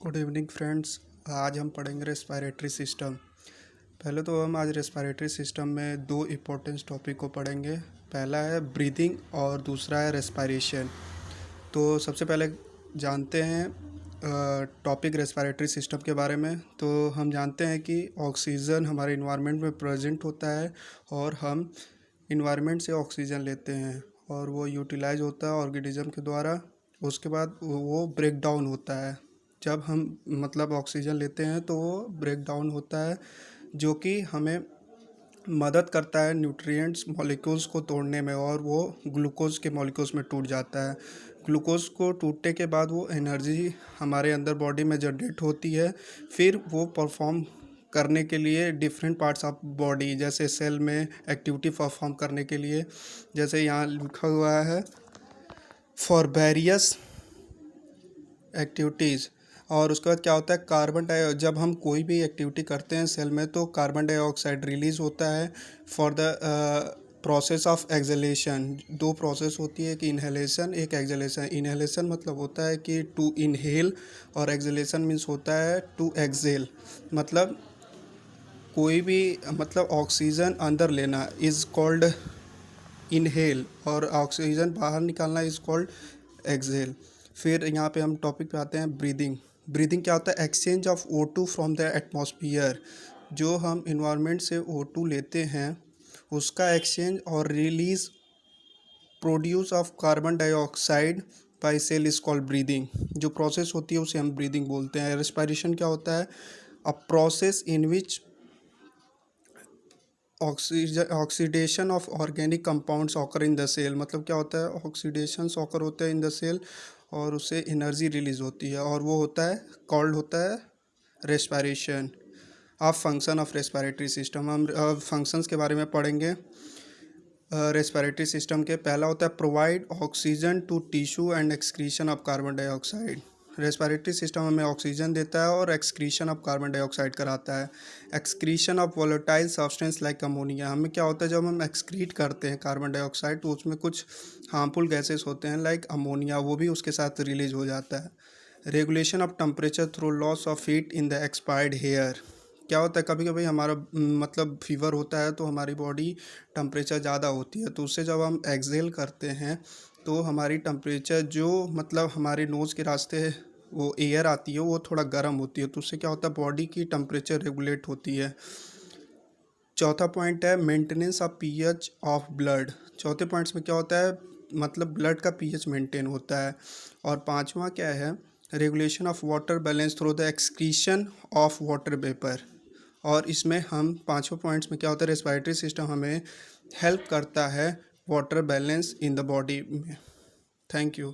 Good evening friends. आज हम पढ़ेंगे रेस्पिरेटरी सिस्टम। पहले तो हम आज रेस्पिरेटरी सिस्टम में दो इम्पोर्टेंट टॉपिक को पढ़ेंगे। पहला है ब्रीदिंग और दूसरा है रेस्पिरेशन। तो सबसे पहले जानते हैं टॉपिक रेस्पिरेटरी सिस्टम के बारे में। तो हम जानते हैं कि ऑक्सीजन हमारे इन्वायरमेंट में प्रेजेंट होता है और हम इन्वायरमेंट से ऑक्सीजन लेते हैं और वो यूटिलाइज होता है ऑर्गेनिज्म के द्वारा। उसके बाद वो ब्रेक डाउन होता है। जब हम ऑक्सीजन लेते हैं तो वो ब्रेक डाउन होता है, जो कि हमें मदद करता है न्यूट्रिएंट्स मॉलिक्यूल्स को तोड़ने में, और वो ग्लूकोज के मॉलिक्यूल्स में टूट जाता है। ग्लूकोज को टूटने के बाद वो एनर्जी हमारे अंदर बॉडी में जनरेट होती है। फिर वो परफॉर्म करने के लिए डिफरेंट पार्ट्स ऑफ बॉडी, जैसे सेल में एक्टिविटी परफॉर्म करने के लिए, जैसे यहाँ लिखा हुआ है फॉर वेरियस एक्टिविटीज़। और उसके बाद क्या होता है, जब हम कोई भी एक्टिविटी करते हैं सेल में तो कार्बन डाइऑक्साइड रिलीज़ होता है for the process of acceleration. दो प्रोसेस होती है, एक इनहेलेशन एक एक्सलेशन। इनहेलेशन मतलब होता है कि टू इनहेल, और एक्सलेशन मीन्स होता है टू एक्सहेल। मतलब कोई भी ऑक्सीजन अंदर लेना इज़ कॉल्ड इनहेल, और ऑक्सीजन बाहर निकालना इज़ कॉल्ड एक्सहेल। फिर यहाँ पे हम टॉपिक पे आते हैं ब्रीदिंग। ब्रीदिंग क्या होता है? Exchange of O2 from the atmosphere. जो हम इन्वायरमेंट से O2 लेते हैं उसका एक्सचेंज और release produce of carbon dioxide by cell is called breathing. जो प्रोसेस होती है उसे हम ब्रीदिंग बोलते हैं। रेस्पिरेशन क्या होता है? A process in which oxidation of organic compounds occur in the cell. मतलब क्या होता है? ऑक्सीडेशन ऑकर होते हैं इन द सेल और उससे एनर्जी रिलीज होती है, और वो होता है रेस्पिरेशन। अब फंक्शन ऑफ रेस्पिरेटरी सिस्टम, हम फंक्शंस के बारे में पढ़ेंगे। रेस्पिरेटरी सिस्टम के पहला होता है provide oxygen to tissue and excretion of carbon dioxide. Respiratory system हमें ऑक्सीजन देता है और एक्सक्रीशन ऑफ कार्बन डाइऑक्साइड कराता है। Excretion of volatile substance like ammonia. हमें क्या होता है, जब हम एक्सक्रीट करते हैं कार्बन डाइऑक्साइड तो उसमें कुछ हार्मफुल गैसेस होते हैं लाइक अमोनिया, वो भी उसके साथ रिलीज हो जाता है। Regulation of temperature through loss of heat in the expired air. क्या होता है, कभी कभी हमारा फीवर होता है तो हमारी बॉडी टेम्परेचर ज़्यादा होती है, तो उससे जब हम एक्सहेल करते हैं तो हमारी टेम्परेचर जो हमारे नोज़ के रास्ते वो एयर आती है वो थोड़ा गर्म होती है, तो उससे क्या होता है, बॉडी की टेम्परेचर रेगुलेट होती है। चौथा पॉइंट है maintenance of pH of blood. चौथे पॉइंट्स में क्या होता है, ब्लड का पीएच मेंटेन होता है। और पांचवा क्या है, regulation of water balance through the excretion of water vapour. और इसमें हम पांचों पॉइंट्स में क्या होता है, रेस्पिरेटरी सिस्टम हमें हेल्प करता है water balance in the body में। Thank you.